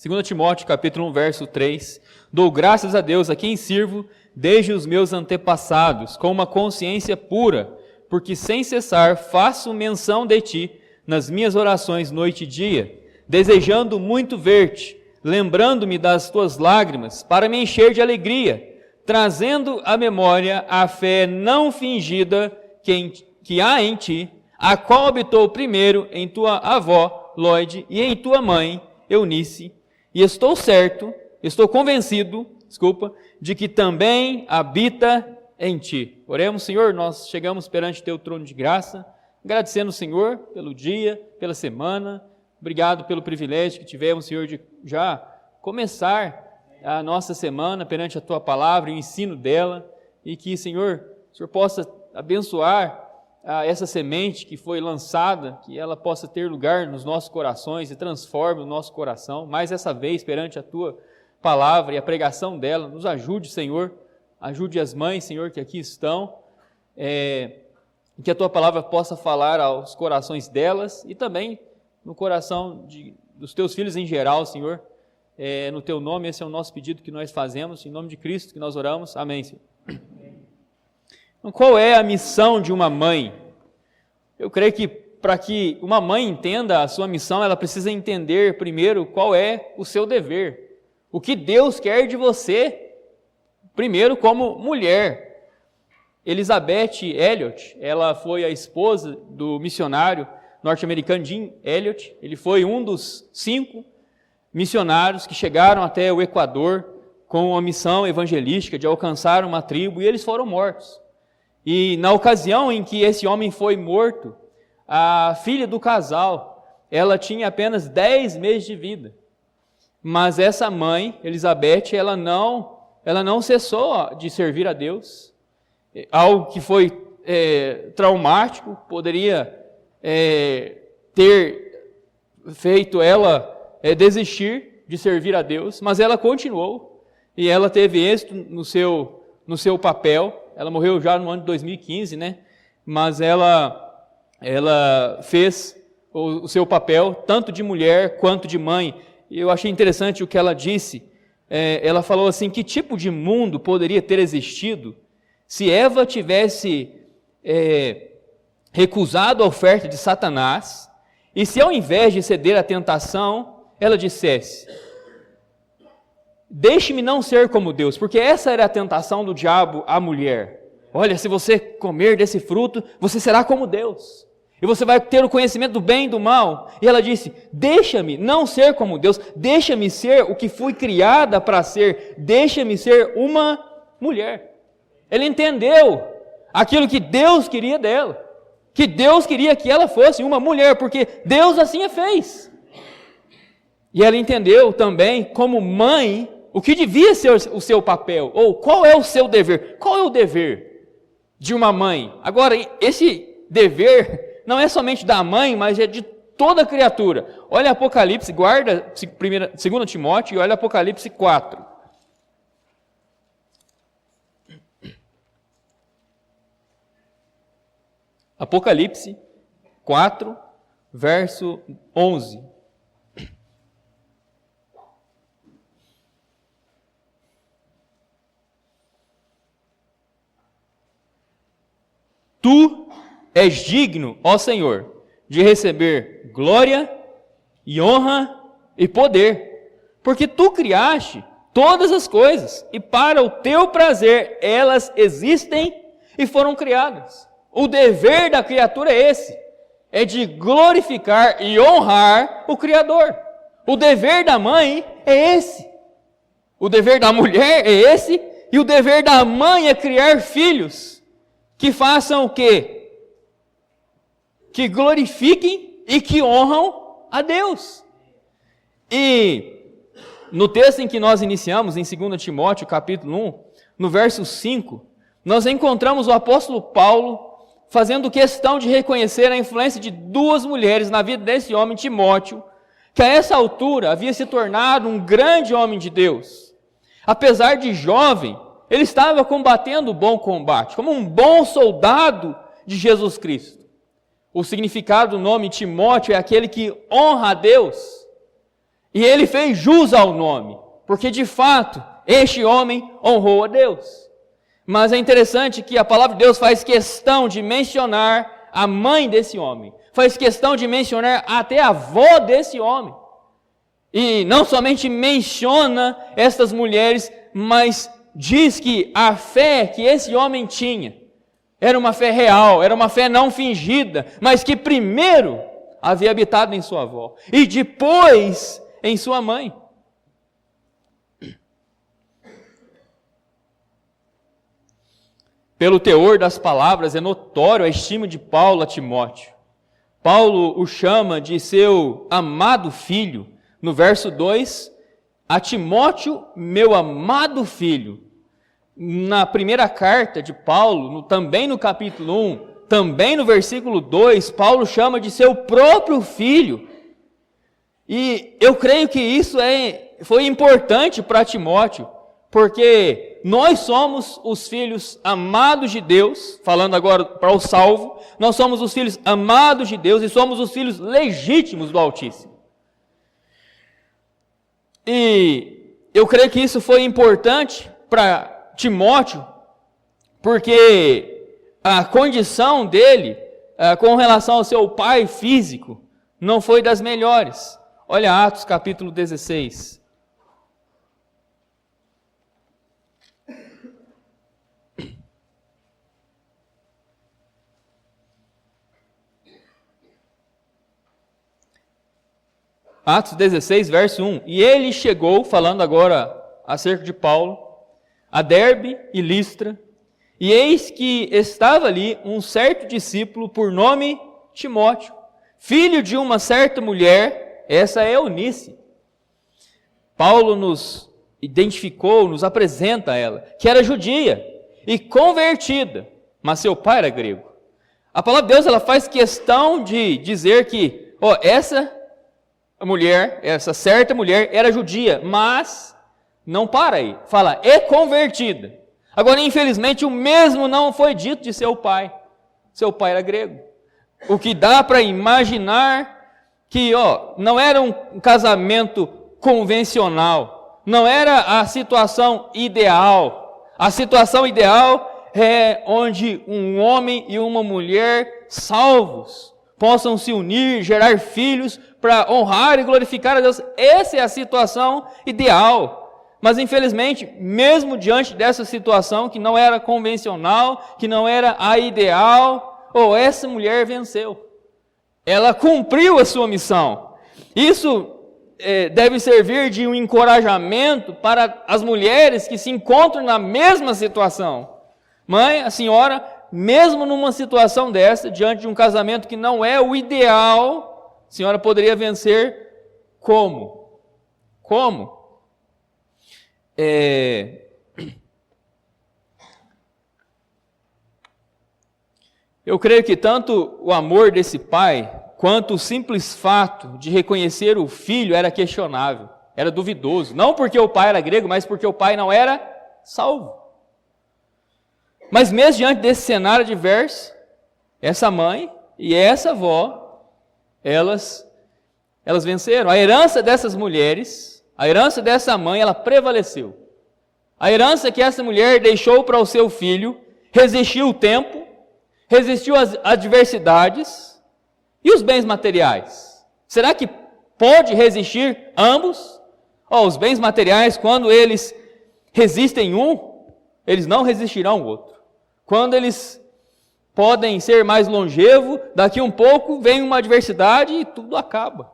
2 Timóteo, capítulo 1, verso 3. Dou graças a Deus a quem sirvo desde os meus antepassados, com uma consciência pura, porque sem cessar faço menção de ti nas minhas orações noite e dia, desejando muito ver-te, lembrando-me das tuas lágrimas, para me encher de alegria, trazendo à memória a fé não fingida que há em ti, a qual habitou primeiro em tua avó, Lóide, e em tua mãe, Eunice, e estou convencido, de que também habita em ti. Oremos, Senhor, nós chegamos perante teu trono de graça, agradecendo o Senhor pelo dia, pela semana, obrigado pelo privilégio que tivemos, Senhor, de já começar a nossa semana perante a tua palavra e o ensino dela, e que, Senhor, o Senhor possa abençoar essa semente que foi lançada, que ela possa ter lugar nos nossos corações e transforme o nosso coração, mais essa vez perante a tua palavra e a pregação dela. Nos ajude, Senhor, ajude as mães, Senhor, que aqui estão, que a tua palavra possa falar aos corações delas e também no coração dos teus filhos em geral, Senhor. No teu nome, esse é o nosso pedido que nós fazemos, em nome de Cristo que nós oramos, amém, Senhor. Então, qual é a missão de uma mãe? Eu creio que para que uma mãe entenda a sua missão, ela precisa entender primeiro qual é o seu dever. O que Deus quer de você, primeiro como mulher. Elizabeth Elliot, ela foi a esposa do missionário norte-americano Jim Elliot. Ele foi um dos 5 missionários que chegaram até o Equador com a missão evangelística de alcançar uma tribo, e eles foram mortos. E na ocasião em que esse homem foi morto, a filha do casal, ela tinha apenas 10 meses de vida. Mas essa mãe, Elizabeth, ela não cessou de servir a Deus. Algo que foi traumático, poderia ter feito ela desistir de servir a Deus, mas ela continuou, e ela teve êxito no seu papel. Ela morreu já no ano de 2015, né? Mas ela fez o seu papel, tanto de mulher quanto de mãe. E eu achei interessante o que ela disse. Ela falou assim, que tipo de mundo poderia ter existido se Eva tivesse recusado a oferta de Satanás, e se ao invés de ceder à tentação, ela dissesse: deixe-me não ser como Deus, porque essa era a tentação do diabo à mulher. Olha, se você comer desse fruto, você será como Deus, e você vai ter o conhecimento do bem e do mal. E ela disse: deixa-me não ser como Deus, deixa-me ser o que fui criada para ser, deixa-me ser uma mulher. Ela entendeu aquilo que Deus queria dela, que Deus queria que ela fosse uma mulher, porque Deus assim a fez. E ela entendeu também, como mãe, o que devia ser o seu papel, ou qual é o seu dever. Qual é o dever de uma mãe? Agora, esse dever não é somente da mãe, mas é de toda criatura. Olha Apocalipse, guarda 2 Timóteo e olha Apocalipse 4. Apocalipse 4, verso 11. Tu és digno, ó Senhor, de receber glória e honra e poder, porque tu criaste todas as coisas, e para o teu prazer elas existem e foram criadas. O dever da criatura é esse, é de glorificar e honrar o Criador. O dever da mãe é esse, o dever da mulher é esse, e o dever da mãe é criar filhos que façam o quê? Que glorifiquem e que honram a Deus. E no texto em que nós iniciamos, em 2 Timóteo, capítulo 1, no verso 5, nós encontramos o apóstolo Paulo fazendo questão de reconhecer a influência de 2 mulheres na vida desse homem, Timóteo, que a essa altura havia se tornado um grande homem de Deus. Apesar de jovem, ele estava combatendo o bom combate, como um bom soldado de Jesus Cristo. O significado do nome Timóteo é aquele que honra a Deus. E ele fez jus ao nome, porque de fato este homem honrou a Deus. Mas é interessante que a palavra de Deus faz questão de mencionar a mãe desse homem, faz questão de mencionar até a avó desse homem. E não somente menciona estas mulheres, mas diz que a fé que esse homem tinha era uma fé real, era uma fé não fingida, mas que primeiro havia habitado em sua avó e depois em sua mãe. Pelo teor das palavras, é notório a estima de Paulo a Timóteo. Paulo o chama de seu amado filho. No verso 2, a Timóteo, meu amado filho. Na primeira carta de Paulo, também no capítulo 1, também no versículo 2, Paulo chama de seu próprio filho. E eu creio que isso foi importante para Timóteo, porque nós somos os filhos amados de Deus, falando agora para o salvo, nós somos os filhos amados de Deus e somos os filhos legítimos do Altíssimo. E eu creio que isso foi importante para Timóteo, porque a condição dele com relação ao seu pai físico não foi das melhores. Olha Atos capítulo 16. Atos 16, verso 1. E ele chegou, falando agora acerca de Paulo, a Derbe e Listra, e eis que estava ali um certo discípulo por nome Timóteo, filho de uma certa mulher, essa é Eunice. Paulo nos identificou, nos apresenta ela, que era judia e convertida, mas seu pai era grego. A palavra de Deus ela faz questão de dizer que essa certa mulher era judia, mas não para aí, fala, é convertida. Agora, infelizmente, o mesmo não foi dito de seu pai. Seu pai era grego. O que dá para imaginar que não era um casamento convencional, não era a situação ideal. A situação ideal é onde um homem e uma mulher salvos possam se unir, gerar filhos para honrar e glorificar a Deus. Essa é a situação ideal. Mas infelizmente, mesmo diante dessa situação que não era convencional, que não era a ideal, essa mulher venceu. Ela cumpriu a sua missão. Isso deve servir de um encorajamento para as mulheres que se encontram na mesma situação. Mãe, a senhora, mesmo numa situação dessa, diante de um casamento que não é o ideal, a senhora poderia vencer como? Como? Eu creio que tanto o amor desse pai, quanto o simples fato de reconhecer o filho era questionável, era duvidoso. Não porque o pai era grego, mas porque o pai não era salvo. Mas mesmo diante desse cenário adverso, essa mãe e essa avó, elas venceram. A herança dessas mulheres, a herança dessa mãe, ela prevaleceu. A herança que essa mulher deixou para o seu filho resistiu o tempo, resistiu às adversidades e os bens materiais. Será que pode resistir ambos? Os bens materiais, quando eles resistem um, eles não resistirão o outro. Quando eles podem ser mais longevos, daqui um pouco vem uma adversidade e tudo acaba.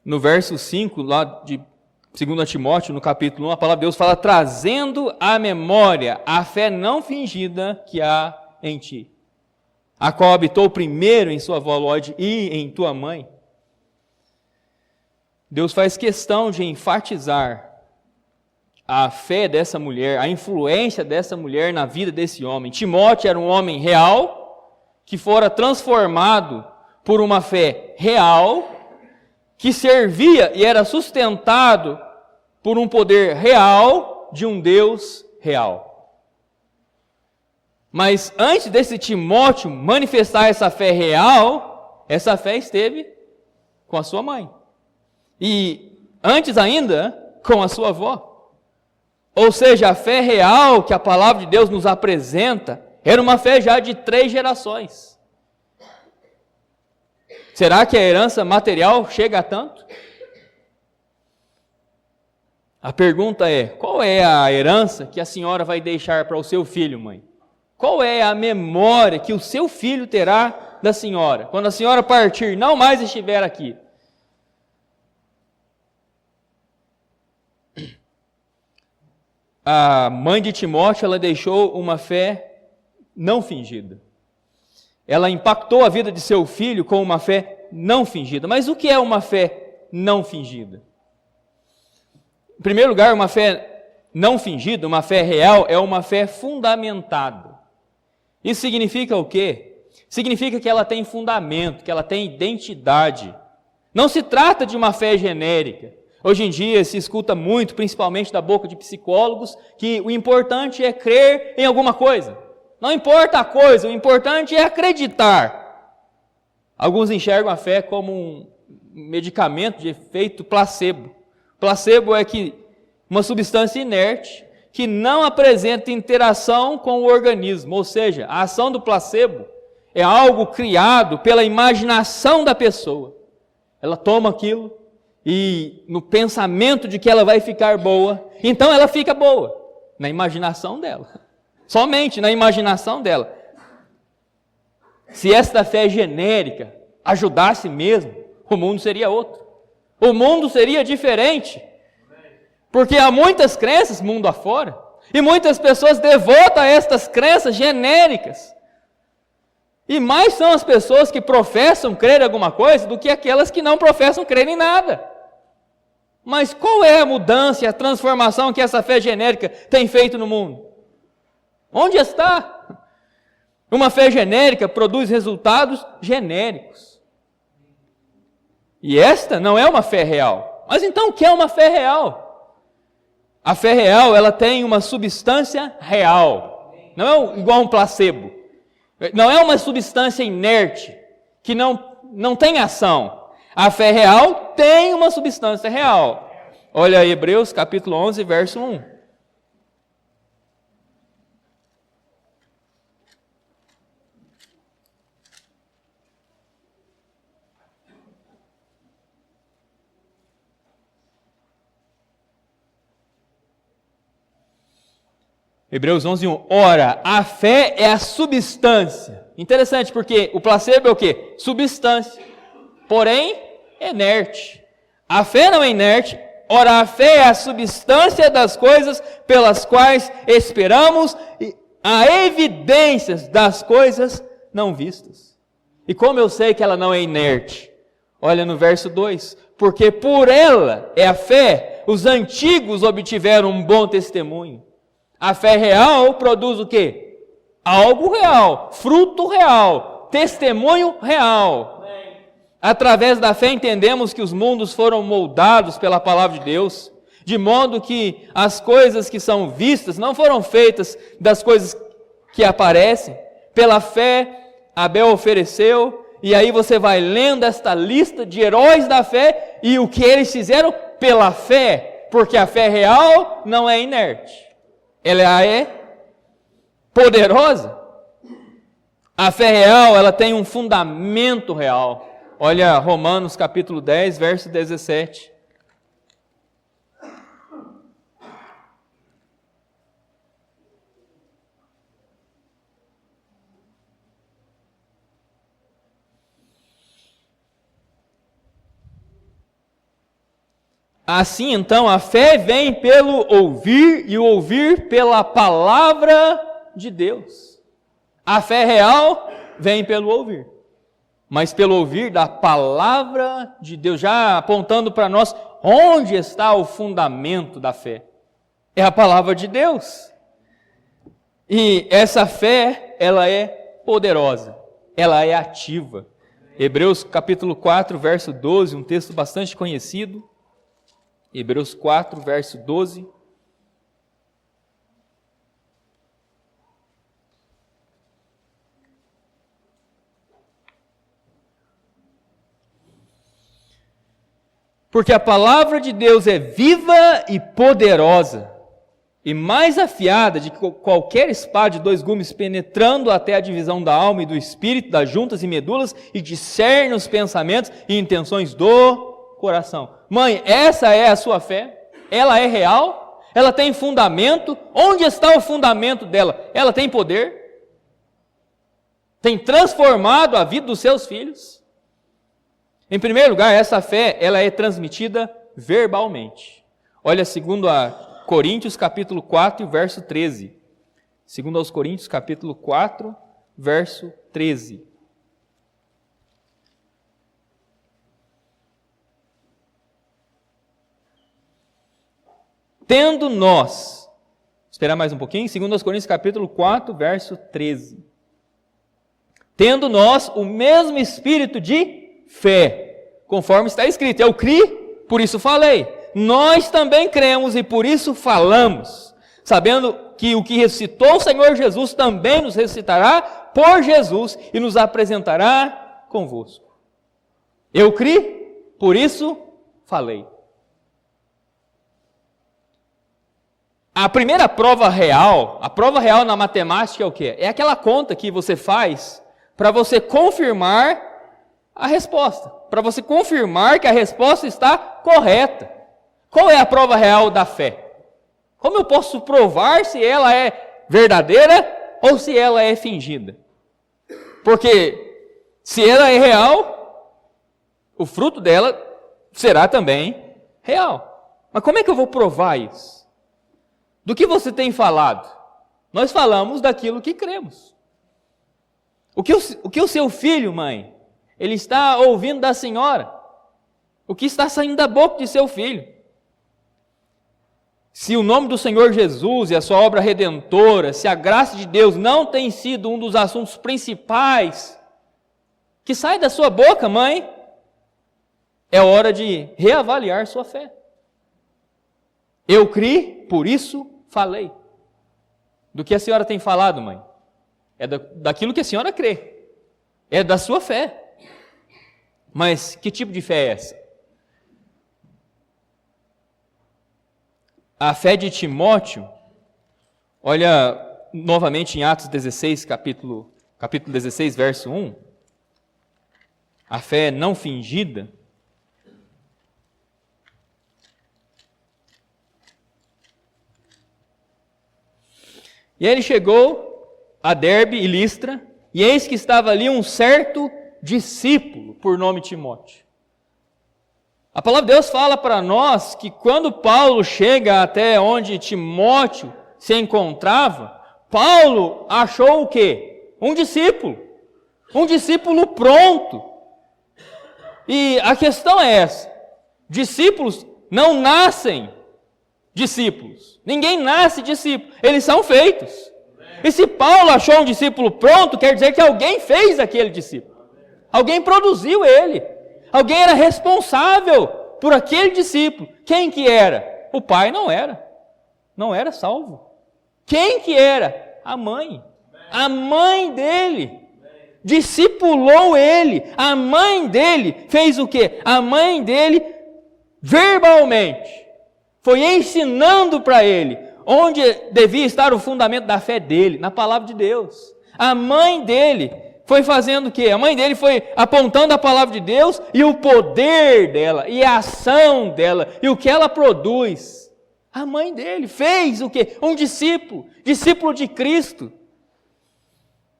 No verso 5, lá de 2 Timóteo, no capítulo 1, a palavra de Deus fala, trazendo à memória a fé não fingida que há em ti, a qual habitou primeiro em sua avó Lóide e em tua mãe. Deus faz questão de enfatizar a fé dessa mulher, a influência dessa mulher na vida desse homem. Timóteo era um homem real, que fora transformado por uma fé real, que servia e era sustentado por um poder real de um Deus real. Mas antes desse Timóteo manifestar essa fé real, essa fé esteve com a sua mãe. E antes ainda, com a sua avó. Ou seja, a fé real que a palavra de Deus nos apresenta era uma fé já de 3 gerações. Será que a herança material chega a tanto? A pergunta é, qual é a herança que a senhora vai deixar para o seu filho, mãe? Qual é a memória que o seu filho terá da senhora, quando a senhora partir, não mais estiver aqui? A mãe de Timóteo, ela deixou uma fé não fingida. Ela impactou a vida de seu filho com uma fé não fingida. Mas o que é uma fé não fingida? Em primeiro lugar, uma fé não fingida, uma fé real, é uma fé fundamentada. Isso significa o quê? Significa que ela tem fundamento, que ela tem identidade. Não se trata de uma fé genérica. Hoje em dia se escuta muito, principalmente da boca de psicólogos, que o importante é crer em alguma coisa. Não importa a coisa, o importante é acreditar. Alguns enxergam a fé como um medicamento de efeito placebo. Placebo é uma substância inerte que não apresenta interação com o organismo, ou seja, a ação do placebo é algo criado pela imaginação da pessoa. Ela toma aquilo e no pensamento de que ela vai ficar boa, então ela fica boa, na imaginação dela, somente na imaginação dela. Se esta fé genérica ajudasse mesmo, o mundo seria outro, o mundo seria diferente. Porque há muitas crenças mundo afora, e muitas pessoas devotas a estas crenças genéricas. E mais são as pessoas que professam crer em alguma coisa do que aquelas que não professam crer em nada. Mas qual é a mudança e a transformação que essa fé genérica tem feito no mundo? Onde está? Uma fé genérica produz resultados genéricos. E esta não é uma fé real. Mas então o que é uma fé real? A fé real, ela tem uma substância real. Não é igual um placebo. Não é uma substância inerte, que não tem ação. A fé real tem uma substância real. Olha aí, Hebreus capítulo 11, verso 1. Hebreus 11, 1. Ora, a fé é a substância. Interessante, porque o placebo é o quê? Substância. Porém, inerte. A fé não é inerte. Ora, a fé é a substância das coisas pelas quais esperamos e a evidências das coisas não vistas. E como eu sei que ela não é inerte? Olha no verso 2. Porque por ela é a fé, os antigos obtiveram um bom testemunho. A fé real produz o quê? Algo real, fruto real, testemunho real. Através da fé entendemos que os mundos foram moldados pela palavra de Deus, de modo que as coisas que são vistas não foram feitas das coisas que aparecem. Pela fé, Abel ofereceu, e aí você vai lendo esta lista de heróis da fé, e o que eles fizeram pela fé, porque a fé real não é inerte. Ela é poderosa. A fé real, ela tem um fundamento real. Olha Romanos capítulo 10, verso 17. Assim, então, a fé vem pelo ouvir e o ouvir pela palavra de Deus. A fé real vem pelo ouvir, mas pelo ouvir da palavra de Deus, já apontando para nós onde está o fundamento da fé. É a palavra de Deus. E essa fé, ela é poderosa, ela é ativa. Hebreus capítulo 4, verso 12, um texto bastante conhecido. Hebreus 4, verso 12. Porque a palavra de Deus é viva e poderosa, e mais afiada de qualquer espada de 2 gumes, penetrando até a divisão da alma e do espírito, das juntas e medulas, e discerne os pensamentos e intenções do coração. Mãe, essa é a sua fé? Ela é real? Ela tem fundamento? Onde está o fundamento dela? Ela tem poder? Tem transformado a vida dos seus filhos? Em primeiro lugar, essa fé, ela é transmitida verbalmente. Olha, segundo a Coríntios capítulo 4, verso 13. Segundo aos Coríntios capítulo 4, verso 13. Tendo nós, esperar mais um pouquinho, segundo aos Coríntios capítulo 4, verso 13. Tendo nós o mesmo espírito de fé, conforme está escrito, eu criei, por isso falei. Nós também cremos e por isso falamos, sabendo que o que ressuscitou o Senhor Jesus também nos ressuscitará por Jesus e nos apresentará convosco. Eu criei, por isso falei. A primeira prova real, a prova real na matemática é o quê? É aquela conta que você faz para você confirmar a resposta, para você confirmar que a resposta está correta. Qual é a prova real da fé? Como eu posso provar se ela é verdadeira ou se ela é fingida? Porque se ela é real, o fruto dela será também real. Mas como é que eu vou provar isso? Do que você tem falado? Nós falamos daquilo que cremos. O que o seu filho, mãe, ele está ouvindo da senhora? O que está saindo da boca de seu filho? Se o nome do Senhor Jesus e a sua obra redentora, se a graça de Deus não tem sido um dos assuntos principais que sai da sua boca, mãe, é hora de reavaliar sua fé. Eu criei, por isso falei. Do que a senhora tem falado, mãe? É daquilo que a senhora crê. É da sua fé. Mas que tipo de fé é essa? A fé de Timóteo, olha novamente em Atos 16, capítulo 16, verso 1. A fé não fingida. E ele chegou a Derbe e Listra, e eis que estava ali um certo discípulo, por nome Timóteo. A palavra de Deus fala para nós que quando Paulo chega até onde Timóteo se encontrava, Paulo achou o quê? Um discípulo pronto. E a questão é essa: discípulos não nascem discípulos. Ninguém nasce discípulo, eles são feitos. E se Paulo achou um discípulo pronto, quer dizer que alguém fez aquele discípulo. Alguém produziu ele. Alguém era responsável por aquele discípulo. Quem que era? O pai não era. Não era salvo. Quem que era? A mãe. A mãe dele discipulou ele. A mãe dele fez o quê? A mãe dele verbalmente foi ensinando para ele onde devia estar o fundamento da fé dele, na palavra de Deus. A mãe dele foi fazendo o quê? A mãe dele foi apontando a palavra de Deus e o poder dela, e a ação dela, e o que ela produz. A mãe dele fez o quê? Um discípulo de Cristo.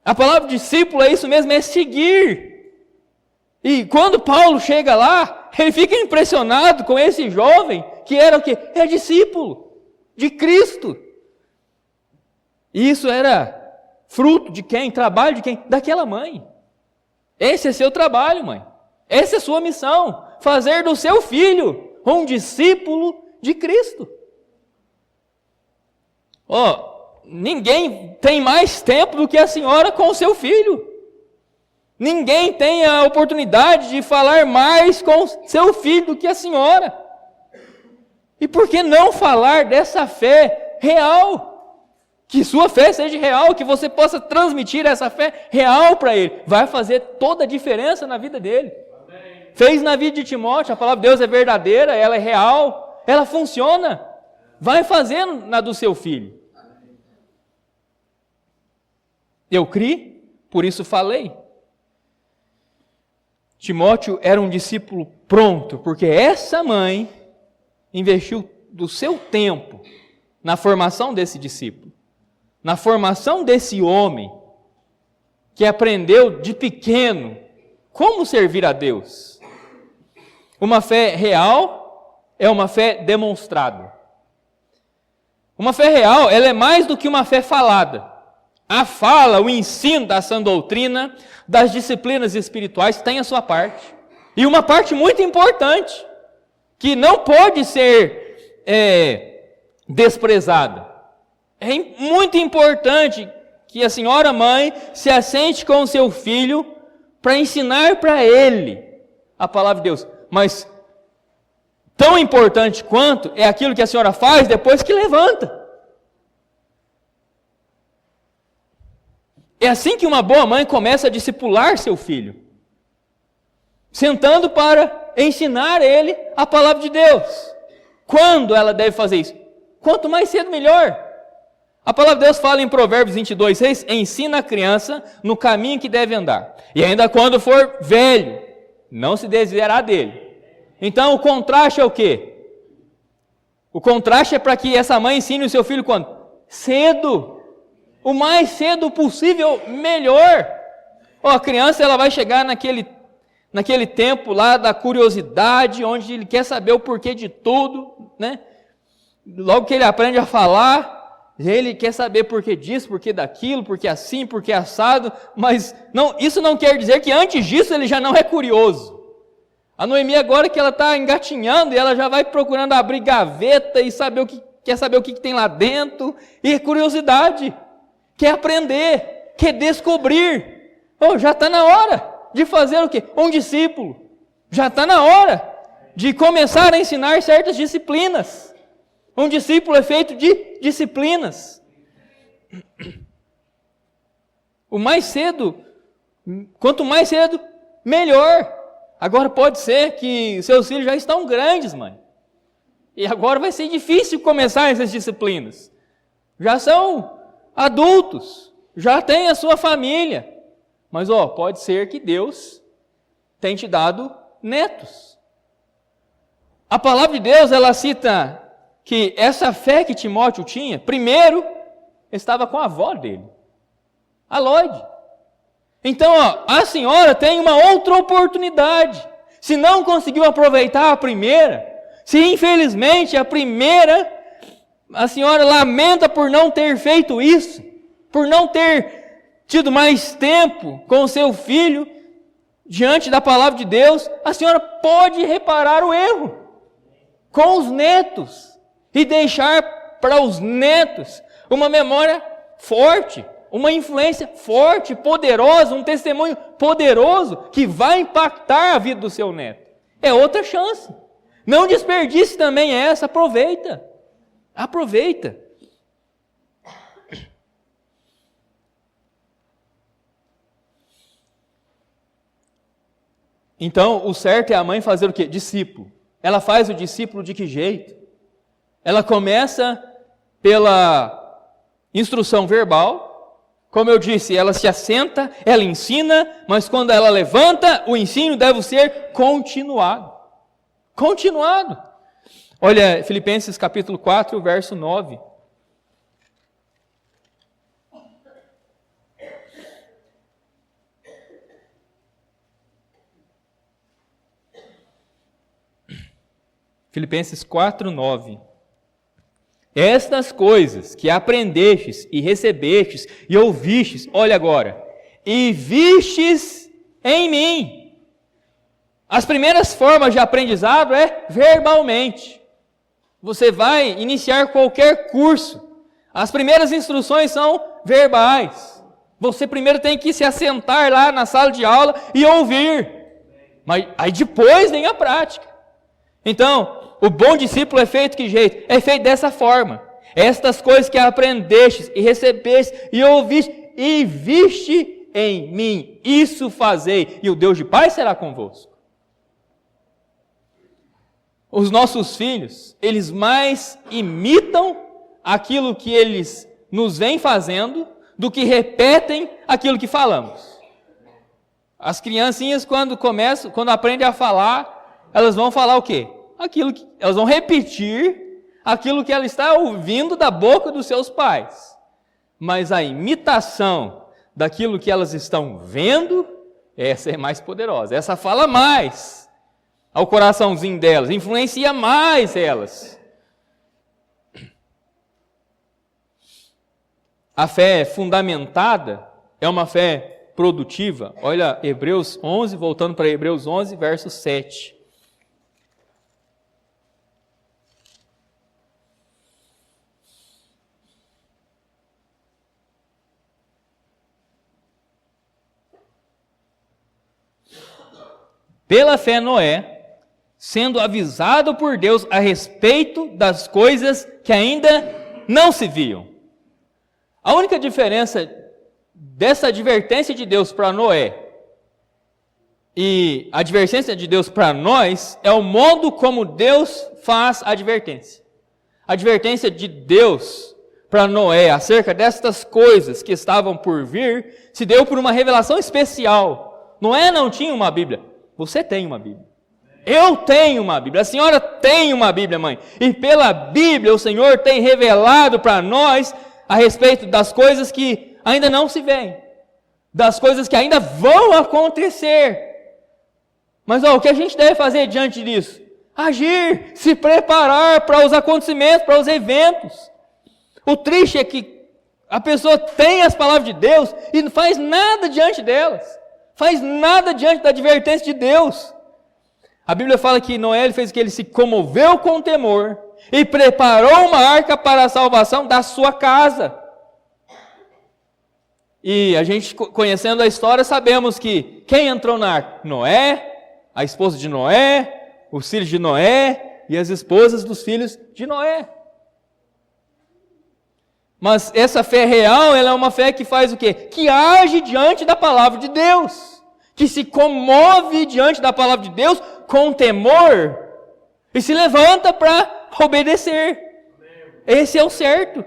A palavra discípulo é isso mesmo, é seguir. E quando Paulo chega lá, ele fica impressionado com esse jovem, que era o quê? É discípulo de Cristo. E isso era fruto de quem? Trabalho de quem? Daquela mãe. Esse é seu trabalho, mãe. Essa é sua missão. Fazer do seu filho um discípulo de Cristo. Ninguém tem mais tempo do que a senhora com o seu filho. Ninguém tem a oportunidade de falar mais com seu filho do que a senhora. E por que não falar dessa fé real? Que sua fé seja real, que você possa transmitir essa fé real para ele. Vai fazer toda a diferença na vida dele. Amém. fez na vida de Timóteo. A palavra de Deus é verdadeira, ela é real, ela funciona. Vai fazendo na do seu filho. Eu criei, por isso falei. Timóteo era um discípulo pronto, porque essa mãe investiu do seu tempo na formação desse discípulo, na formação desse homem que aprendeu de pequeno como servir a Deus. Uma fé real é uma fé demonstrada. Uma fé real, ela é mais do que uma fé falada. A fala, o ensino da sã doutrina, das disciplinas espirituais tem a sua parte. E uma parte muito importante, que não pode ser desprezada. É muito importante que a senhora mãe se assente com o seu filho para ensinar para ele a palavra de Deus. Mas tão importante quanto é aquilo que a senhora faz depois que levanta. É assim que uma boa mãe começa a discipular seu filho, sentando para ensinar ele a palavra de Deus. Quando ela deve fazer isso? Quanto mais cedo, melhor. A palavra de Deus fala em Provérbios 22:6, ensina a criança no caminho que deve andar. E ainda quando for velho, não se desviará dele. Então o contraste é o quê? O contraste é para que essa mãe ensine o seu filho quando? Cedo. O mais cedo possível, melhor. A criança ela vai chegar naquele tempo lá da curiosidade, onde ele quer saber o porquê de tudo, né? Logo que ele aprende a falar, ele quer saber porquê disso, porquê daquilo, porquê assim, porquê assado, mas isso não quer dizer que antes disso ele já não é curioso. A Noemi agora que ela está engatinhando, e ela já vai procurando abrir gaveta e quer saber o que tem lá dentro, e é curiosidade. Quer aprender, quer descobrir. Já está na hora de fazer o quê? Um discípulo. Já está na hora de começar a ensinar certas disciplinas. Um discípulo é feito de disciplinas. Quanto mais cedo, melhor. Agora pode ser que seus filhos já estão grandes, mãe. E agora vai ser difícil começar essas disciplinas. Já são adultos, já tem a sua família, mas pode ser que Deus tenha te dado netos. A palavra de Deus, ela cita que essa fé que Timóteo tinha, primeiro, estava com a avó dele, a Lóide. Então, a senhora tem uma outra oportunidade. Se não conseguiu aproveitar a primeira, se infelizmente a primeira a senhora lamenta por não ter feito isso, por não ter tido mais tempo com o seu filho diante da palavra de Deus, a senhora pode reparar o erro com os netos e deixar para os netos uma memória forte, uma influência forte, poderosa, um testemunho poderoso que vai impactar a vida do seu neto. É outra chance. Não desperdice também essa, aproveita. Aproveita. Então, o certo é a mãe fazer o quê? Discípulo. Ela faz o discípulo de que jeito? Ela começa pela instrução verbal. Como eu disse, ela se assenta, ela ensina, mas quando ela levanta, o ensino deve ser continuado. Continuado. Olha, Filipenses capítulo 4, verso 9. Filipenses 4, 9. Estas coisas que aprendestes e recebestes e ouvistes, olha agora, e vistes em mim. As primeiras formas de aprendizado é verbalmente. Você vai iniciar qualquer curso. As primeiras instruções são verbais. Você primeiro tem que se assentar lá na sala de aula e ouvir. Mas aí depois vem a prática. Então, o bom discípulo é feito de que jeito? É feito dessa forma. Estas coisas que aprendestes e recebeste e ouviste e viste em mim, isso fazei, e o Deus de paz será convosco. os nossos filhos, eles mais imitam aquilo que eles nos vêm fazendo do que repetem aquilo que falamos. As criancinhas, quando aprendem a falar, elas vão falar o quê? Elas vão repetir aquilo que ela está ouvindo da boca dos seus pais. Mas a imitação daquilo que elas estão vendo, essa é mais poderosa. Essa fala mais ao coraçãozinho delas, influencia mais elas. A fé fundamentada é uma fé produtiva. Olha Hebreus 11, voltando para Hebreus 11, verso 7. Pela fé Noé, sendo avisado por Deus a respeito das coisas que ainda não se viam. A única diferença dessa advertência de Deus para Noé e a advertência de Deus para nós é o modo como Deus faz a advertência. A advertência de Deus para Noé acerca destas coisas que estavam por vir se deu por uma revelação especial. Noé não tinha uma Bíblia. Você tem uma Bíblia. Eu tenho uma Bíblia. A senhora tem uma Bíblia, mãe. E pela Bíblia o Senhor tem revelado para nós a respeito das coisas que ainda não se veem, das coisas que ainda vão acontecer. Mas o que a gente deve fazer diante disso? Agir, se preparar para os acontecimentos, para os eventos. O triste é que a pessoa tem as palavras de Deus e não faz nada diante delas. Faz nada diante da advertência de Deus. A Bíblia fala que Noé fez o que? Ele se comoveu com temor e preparou uma arca para a salvação da sua casa. E a gente, conhecendo a história, sabemos que quem entrou na arca? Noé, a esposa de Noé, os filhos de Noé e as esposas dos filhos de Noé. Mas essa fé real, ela é uma fé que faz o quê? Que age diante da palavra de Deus. Que se comove diante da palavra de Deus com temor. E se levanta para obedecer. Esse é o certo.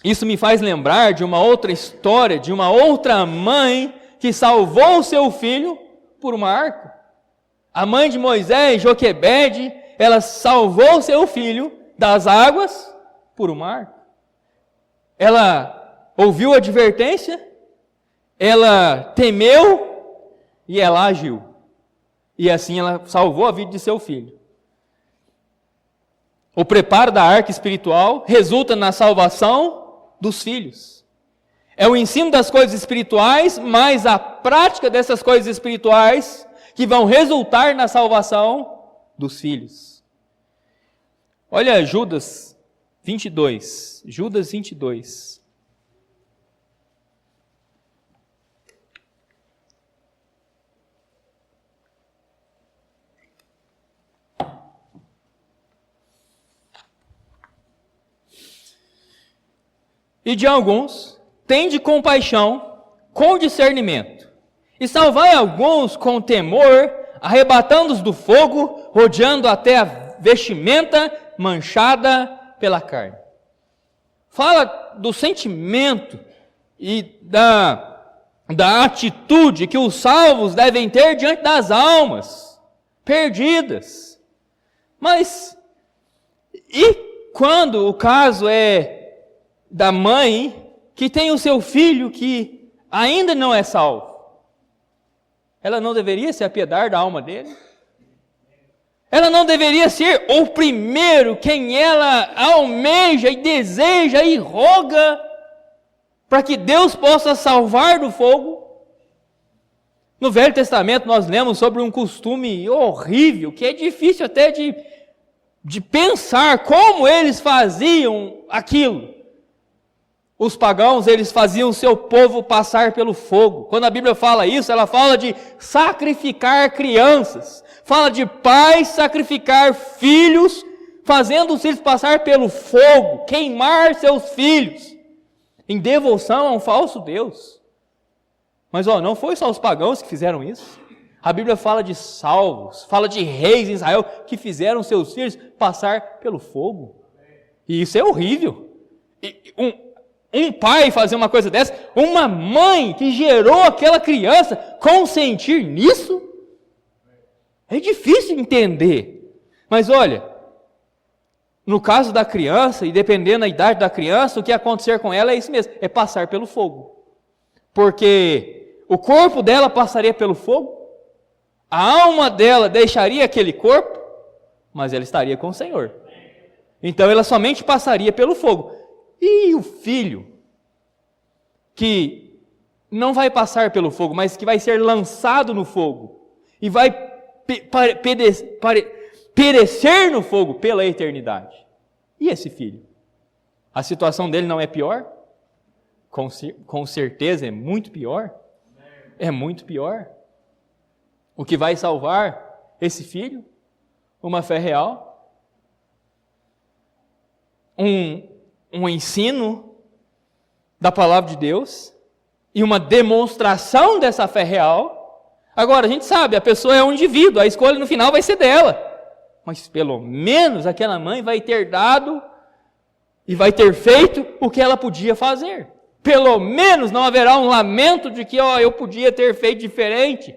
Isso me faz lembrar de uma outra história, de uma outra mãe que salvou o seu filho por uma arca. A mãe de Moisés, Joquebede, ela salvou seu filho das águas por uma arca. Ela ouviu a advertência, ela temeu e ela agiu. E assim ela salvou a vida de seu filho. O preparo da arca espiritual resulta na salvação dos filhos. É o ensino das coisas espirituais, mais a prática dessas coisas espirituais que vão resultar na salvação dos filhos. Olha Judas 22. Judas 22. E de alguns, tende compaixão com discernimento, e salvai alguns com temor, arrebatando-os do fogo, rodeando até a vestimenta manchada pela carne. Fala do sentimento e da atitude que os salvos devem ter diante das almas perdidas. Mas, e quando o caso é da mãe que tem o seu filho que ainda não é salvo? Ela não deveria se apiedar da alma dele? Ela não deveria ser o primeiro quem ela almeja e deseja e roga para que Deus possa salvar do fogo? No Velho Testamento nós lemos sobre um costume horrível, que é difícil até de pensar como eles faziam aquilo. Os pagãos, eles faziam o seu povo passar pelo fogo. Quando a Bíblia fala isso, ela fala de sacrificar crianças. Fala de pais sacrificar filhos, fazendo os filhos passar pelo fogo, queimar seus filhos, em devoção a um falso Deus. Mas não foi só os pagãos que fizeram isso. A Bíblia fala de salvos, fala de reis em Israel que fizeram seus filhos passar pelo fogo. E isso é horrível. Um pai fazer uma coisa dessa, uma mãe que gerou aquela criança consentir nisso, é difícil entender. Mas olha, no caso da criança, e dependendo da idade da criança, o que acontecer com ela é isso mesmo, é passar pelo fogo. Porque o corpo dela passaria pelo fogo, a alma dela deixaria aquele corpo, mas ela estaria com o Senhor. Então ela somente passaria pelo fogo. E o filho, que não vai passar pelo fogo, mas que vai ser lançado no fogo, e vai perecer no fogo pela eternidade. E esse filho? A situação dele não é pior? Com certeza é muito pior. É muito pior. O que vai salvar esse filho? Uma fé real. Um ensino da palavra de Deus e uma demonstração dessa fé real. Agora, a gente sabe, a pessoa é um indivíduo, a escolha no final vai ser dela. Mas pelo menos aquela mãe vai ter dado e vai ter feito o que ela podia fazer. Pelo menos não haverá um lamento de que eu podia ter feito diferente.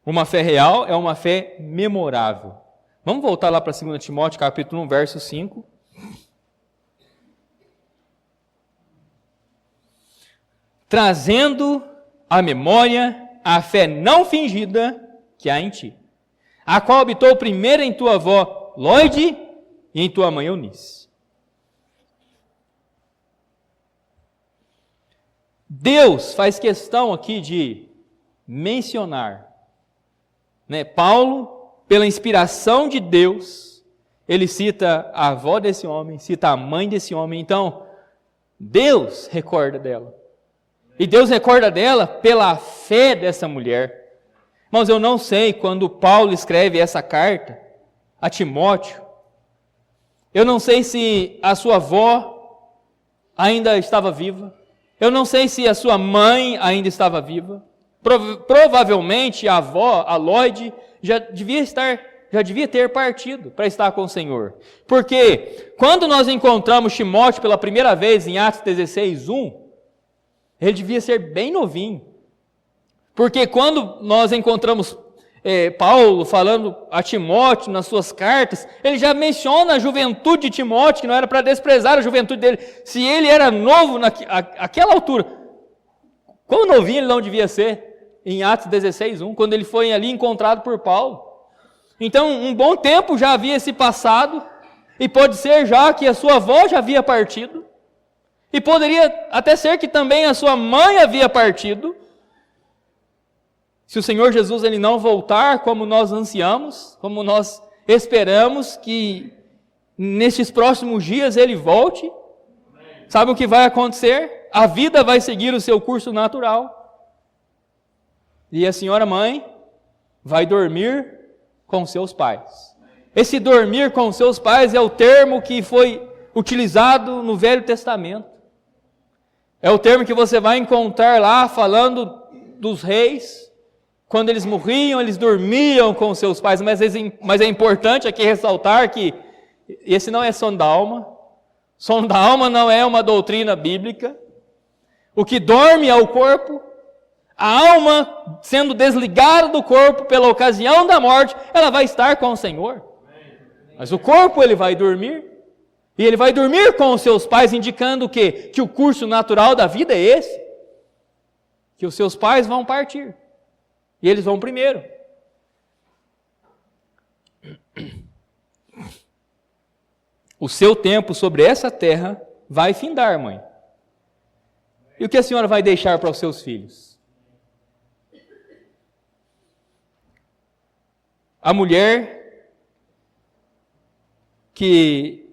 Uma fé real é uma fé memorável. Vamos voltar lá para 2 Timóteo, capítulo 1, verso 5. Trazendo à memória a fé não fingida que há em ti, a qual habitou primeiro em tua avó Lóide e em tua mãe Eunice. Deus faz questão aqui de mencionar, Paulo, pela inspiração de Deus, ele cita a avó desse homem, cita a mãe desse homem. Então, Deus recorda dela. E Deus recorda dela pela fé dessa mulher. Mas eu não sei, quando Paulo escreve essa carta a Timóteo, eu não sei se a sua avó ainda estava viva. Eu não sei se a sua mãe ainda estava viva. Provavelmente a avó, a Lóide, já devia ter partido para estar com o Senhor. Porque quando nós encontramos Timóteo pela primeira vez em Atos 16:1, ele devia ser bem novinho. Porque quando nós encontramos Paulo falando a Timóteo nas suas cartas, ele já menciona a juventude de Timóteo, que não era para desprezar a juventude dele. Se ele era novo naquela altura, quão novinho ele não devia ser? Em Atos 16:1, quando ele foi ali encontrado por Paulo. Então, um bom tempo já havia se passado, e pode ser já que a sua avó já havia partido, e poderia até ser que também a sua mãe havia partido. Se o Senhor Jesus ele não voltar como nós ansiamos, como nós esperamos que nestes próximos dias ele volte, sabe o que vai acontecer? A vida vai seguir o seu curso natural. E a senhora mãe vai dormir com seus pais. Esse dormir com seus pais é o termo que foi utilizado no Velho Testamento. É o termo que você vai encontrar lá falando dos reis. Quando eles morriam, eles dormiam com seus pais. Mas é importante aqui ressaltar que esse não é sono da alma. Sono da alma não é uma doutrina bíblica. O que dorme é o corpo. A alma, sendo desligada do corpo pela ocasião da morte, ela vai estar com o Senhor. Mas o corpo, ele vai dormir. E ele vai dormir com os seus pais, indicando o quê? Que o curso natural da vida é esse. Que os seus pais vão partir. E eles vão primeiro. O seu tempo sobre essa terra vai findar, mãe. E o que a senhora vai deixar para os seus filhos? A mulher que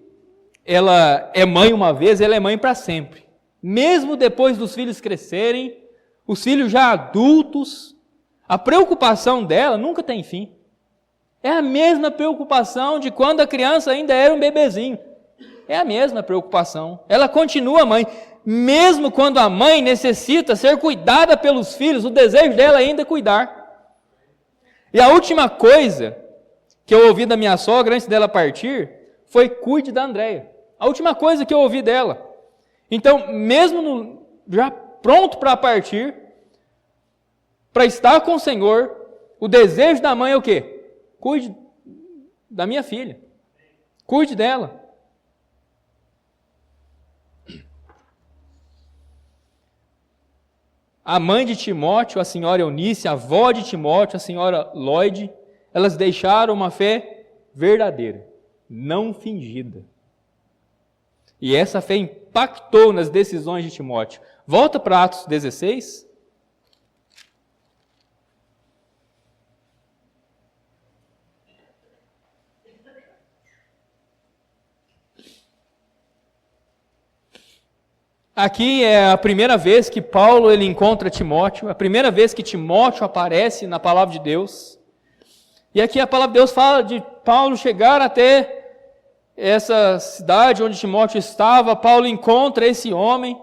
ela é mãe uma vez, ela é mãe para sempre. Mesmo depois dos filhos crescerem, os filhos já adultos, a preocupação dela nunca tem fim. É a mesma preocupação de quando a criança ainda era um bebezinho. é a mesma preocupação. Ela continua mãe. Mesmo quando a mãe necessita ser cuidada pelos filhos, o desejo dela ainda é cuidar. E a última coisa que eu ouvi da minha sogra antes dela partir foi: cuide da Andréia. A última coisa que eu ouvi dela. Então, mesmo já pronto para partir, para estar com o Senhor, o desejo da mãe é o quê? Cuide da minha filha. Cuide dela. A mãe de Timóteo, a senhora Eunice, a avó de Timóteo, a senhora Lloyd, elas deixaram uma fé verdadeira, não fingida. E essa fé impactou nas decisões de Timóteo. Volta para Atos 16. Aqui é a primeira vez que Paulo ele encontra Timóteo, a primeira vez que Timóteo aparece na palavra de Deus. E aqui a palavra de Deus fala de Paulo chegar até essa cidade onde Timóteo estava. Paulo encontra esse homem,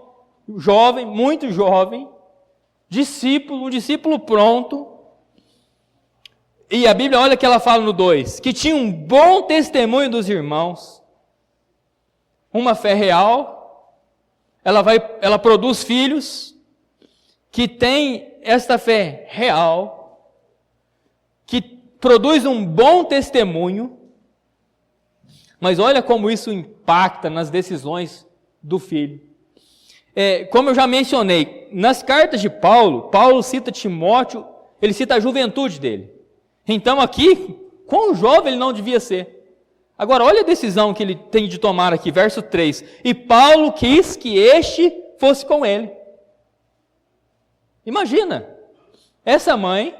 jovem, muito jovem, discípulo, um discípulo pronto. E a Bíblia, olha que ela fala no 2, que tinha um bom testemunho dos irmãos, uma fé real. Ela produz filhos que têm esta fé real, que produz um bom testemunho, mas olha como isso impacta nas decisões do filho. Como eu já mencionei, nas cartas de Paulo, Paulo cita Timóteo, ele cita a juventude dele. Então aqui, quão jovem ele não devia ser. Agora, olha a decisão que ele tem de tomar aqui, verso 3. E Paulo quis que este fosse com ele. Imagina, essa mãe,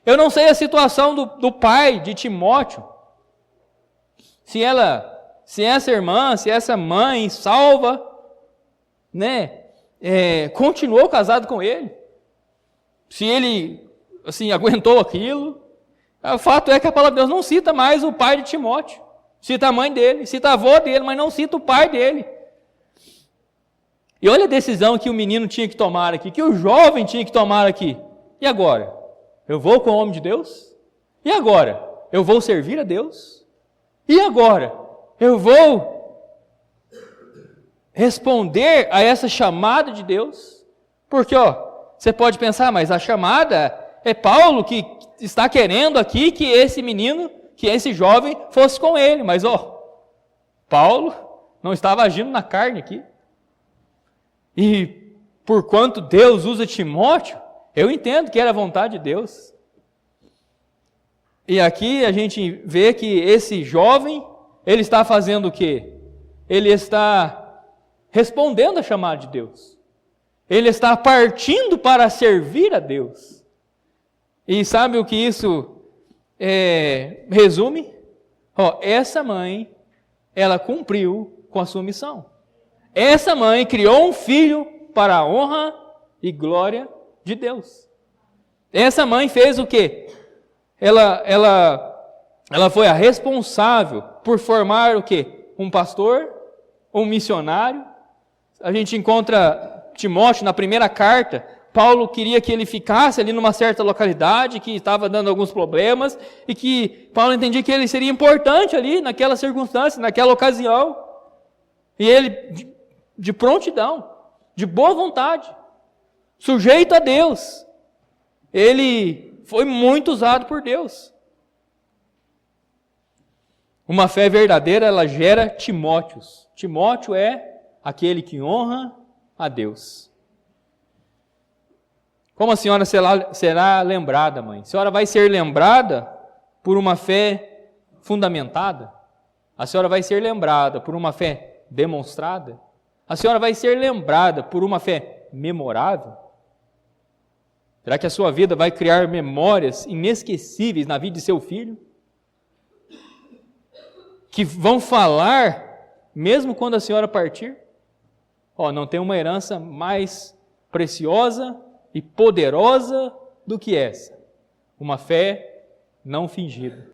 eu não sei a situação do pai de Timóteo, se essa irmã, se essa mãe salva, continuou casado com ele, se ele, aguentou aquilo. O fato é que a palavra de Deus não cita mais o pai de Timóteo. Cita a mãe dele, cita a avó dele, mas não cita o pai dele. E olha a decisão que o menino tinha que tomar aqui, que o jovem tinha que tomar aqui. E agora? Eu vou com o homem de Deus? E agora? Eu vou servir a Deus? E agora? Eu vou responder a essa chamada de Deus? Porque, você pode pensar, mas a chamada é Paulo que está querendo aqui que esse menino, que esse jovem fosse com ele, mas Paulo não estava agindo na carne aqui. E por quanto Deus usa Timóteo, eu entendo que era a vontade de Deus. E aqui a gente vê que esse jovem, ele está fazendo o quê? Ele está respondendo à chamada de Deus. Ele está partindo para servir a Deus. E sabe o que isso resume? Essa mãe, ela cumpriu com a sua missão. Essa mãe criou um filho para a honra e glória de Deus. Essa mãe fez o quê? Ela foi a responsável por formar o quê? Um pastor, um missionário. A gente encontra Timóteo na primeira carta. Paulo queria que ele ficasse ali numa certa localidade que estava dando alguns problemas e que Paulo entendia que ele seria importante ali naquela circunstância, naquela ocasião. E ele, de prontidão, de boa vontade, sujeito a Deus, ele foi muito usado por Deus. Uma fé verdadeira, ela gera Timóteos. Timóteo é aquele que honra a Deus. Como a senhora será lembrada, mãe? A senhora vai ser lembrada por uma fé fundamentada? A senhora vai ser lembrada por uma fé demonstrada? A senhora vai ser lembrada por uma fé memorável? Será que a sua vida vai criar memórias inesquecíveis na vida de seu filho? Que vão falar, mesmo quando a senhora partir? Não tem uma herança mais preciosa e poderosa do que essa. Uma fé não fingida.